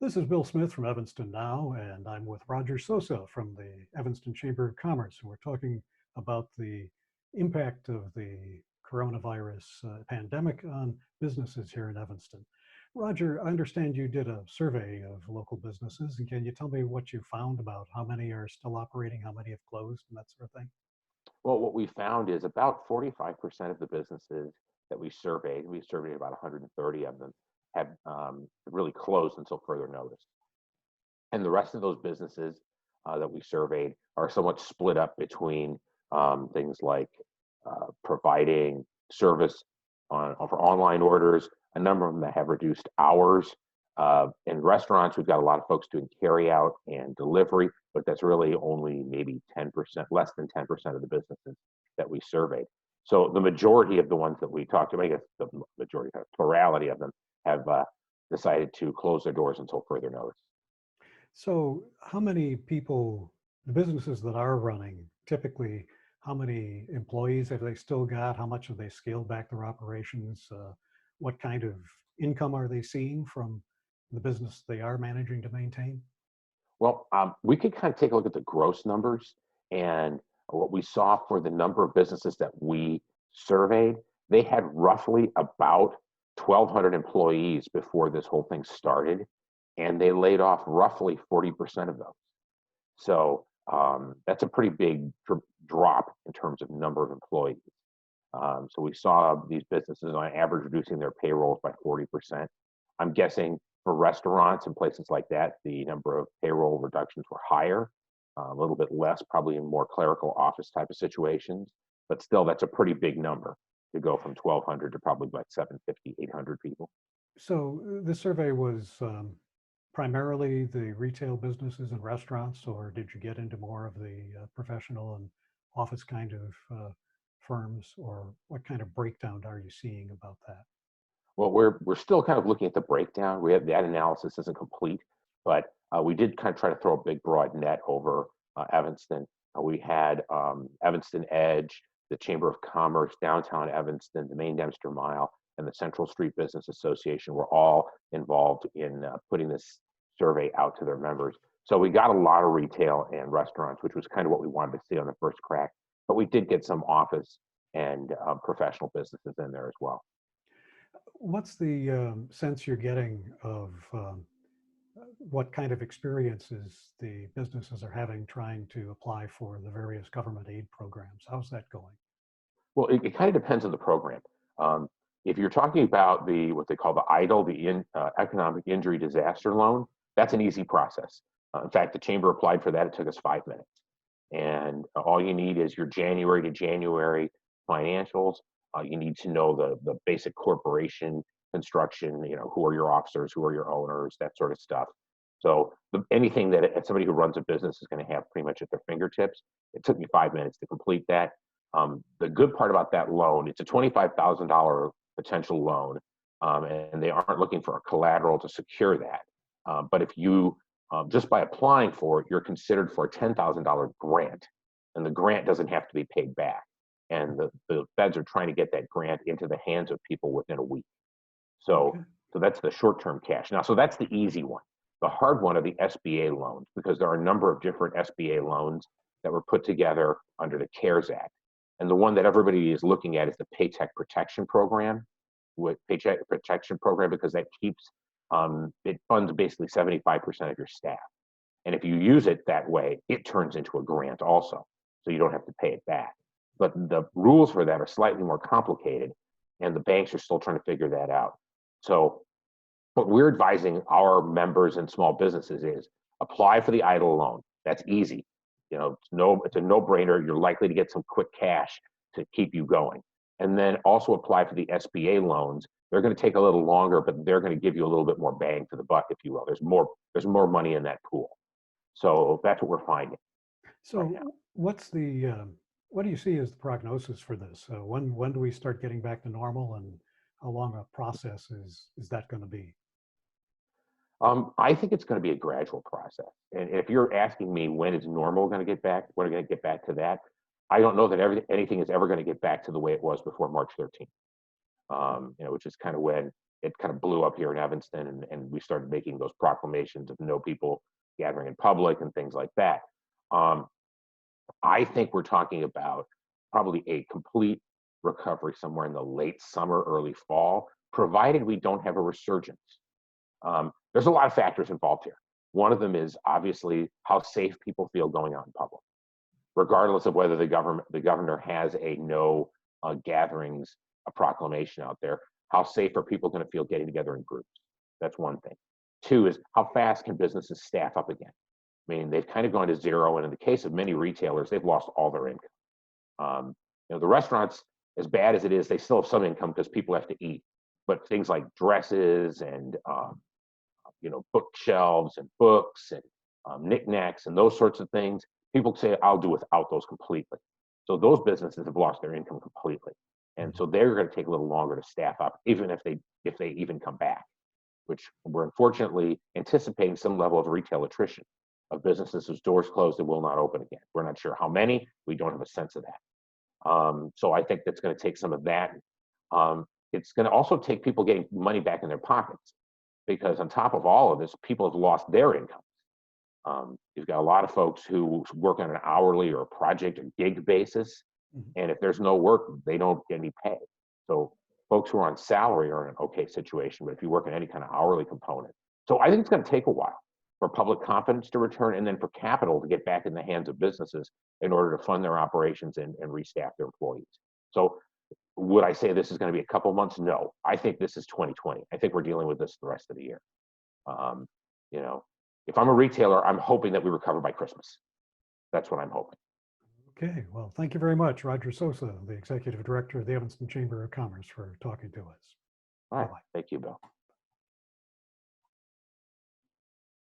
This is Bill Smith from Evanston Now, and I'm with Roger Sosa from the Evanston Chamber of Commerce. And we're talking about the impact of the coronavirus pandemic on businesses here in Evanston. Roger, I understand you did a survey of local businesses, and can you tell me what you found about how many are still operating, how many have closed, and that sort of thing? Well, what we found is about 45% of the businesses that we surveyed about 130 of them, have really closed until further notice. And the rest of those businesses that we surveyed are somewhat split up between things like providing service for online orders, a number of them that have reduced hours. In restaurants, we've got a lot of folks doing carry out and delivery, but that's really only maybe 10%, less than 10% of the businesses that we surveyed. So the majority of the ones that we talked to, I guess the majority, the plurality of them have decided to close their doors until further notice. So, how many people, the businesses that are running, typically, how many employees have they still got? How much have they scaled back their operations? What kind of income are they seeing from the business they are managing to maintain? Well, we could kind of take a look at the gross numbers, and what we saw for the number of businesses that we surveyed, they had roughly about 1,200 employees before this whole thing started, and they laid off roughly 40% of those. So that's a pretty big drop in terms of number of employees. So we saw these businesses on average reducing their payrolls by 40%. I'm guessing for restaurants and places like that, the number of payroll reductions were higher, a little bit less, probably in more clerical office type of situations. But still, that's a pretty big number to go from 1,200 to probably like 750, 800 people. So, the survey was primarily the retail businesses and restaurants, or did you get into more of the professional and office kind of firms, or what kind of breakdown are you seeing about that? Well, we're still kind of looking at the breakdown. We have that analysis isn't complete, but we did kind of try to throw a big broad net over Evanston. We had Evanston Edge, the Chamber of Commerce, downtown Evanston, the Main Dempster Mile, and the Central Street Business Association were all involved in putting this survey out to their members. So we got a lot of retail and restaurants, which was kind of what we wanted to see on the first crack. But we did get some office and professional businesses in there as well. What's the sense you're getting of what kind of experiences the businesses are having trying to apply for the various government aid programs? How's that going? Well, it kind of depends on the program. Um, if you're talking about the what they call the EIDL, economic injury disaster loan, that's an easy process. In fact, the chamber applied for that. It took us 5 minutes, and all you need is your January to January financials. You need to know the basic corporation construction. You know, who are your officers, who are your owners, that sort of stuff. So anything that somebody who runs a business is going to have pretty much at their fingertips. It took me 5 minutes to complete that. The good part about that loan, it's a $25,000 potential loan, and they aren't looking for a collateral to secure that. But if you just by applying for it, you're considered for a $10,000 grant, and the grant doesn't have to be paid back. And the feds are trying to get that grant into the hands of people within a week. So, Okay. so that's the short-term cash. Now, so that's the easy one. The hard one are the SBA loans, because there are a number of different SBA loans that were put together under the CARES Act. And the one that everybody is looking at is the Paycheck Protection Program, because that keeps it funds basically 75% of your staff. And if you use it that way, it turns into a grant also, so you don't have to pay it back. But the rules for that are slightly more complicated, and the banks are still trying to figure that out. So what we're advising our members and small businesses is apply for the EIDL loan. That's easy. You know, it's a no-brainer. You're likely to get some quick cash to keep you going. And then also apply for the SBA loans. They're going to take a little longer, but they're going to give you a little bit more bang for the buck, if you will. There's more money in that pool. So that's what we're finding right now. So, what do you see as the prognosis for this? When do we start getting back to normal, and how long a process is that going to be? I think it's going to be a gradual process. And if you're asking me when is normal going to get back, when are we going to get back to that? I don't know that anything is ever going to get back to the way it was before March 13th. Which is kind of when it kind of blew up here in Evanston, and we started making those proclamations of no people gathering in public and things like that. Um, I think we're talking about probably a complete recovery somewhere in the late summer, early fall, provided we don't have a resurgence. There's a lot of factors involved here. One of them is obviously how safe people feel going out in public, regardless of whether the governor has a no gatherings a proclamation out there. How safe are people going to feel getting together in groups? That's one thing. Two is how fast can businesses staff up again? I mean, they've kind of gone to zero, and in the case of many retailers, they've lost all their income. The restaurants, as bad as it is, they still have some income because people have to eat. But things like dresses and bookshelves and books and knickknacks and those sorts of things, people say, I'll do without those completely. So those businesses have lost their income completely. And so they're going to take a little longer to staff up, even if they even come back, which we're unfortunately anticipating some level of retail attrition of businesses whose doors closed and will not open again. We're not sure how many. We don't have a sense of that. So I think that's going to take some of that. It's going to also take people getting money back in their pockets, because on top of all of this, people have lost their income. You've got a lot of folks who work on an hourly or a project or gig basis, and if there's no work, they don't get any pay. So folks who are on salary are in an okay situation, but if you work in any kind of hourly component. So I think it's going to take a while for public confidence to return, and then for capital to get back in the hands of businesses in order to fund their operations and restaff their employees. So would I say this is going to be a couple months? No, I think this is 2020. I think we're dealing with this the rest of the year. If I'm a retailer, I'm hoping that we recover by Christmas. That's what I'm hoping. Okay, well, thank you very much, Roger Sosa, the Executive Director of the Evanston Chamber of Commerce, for talking to us. All right. Bye-bye. Thank you, Bill.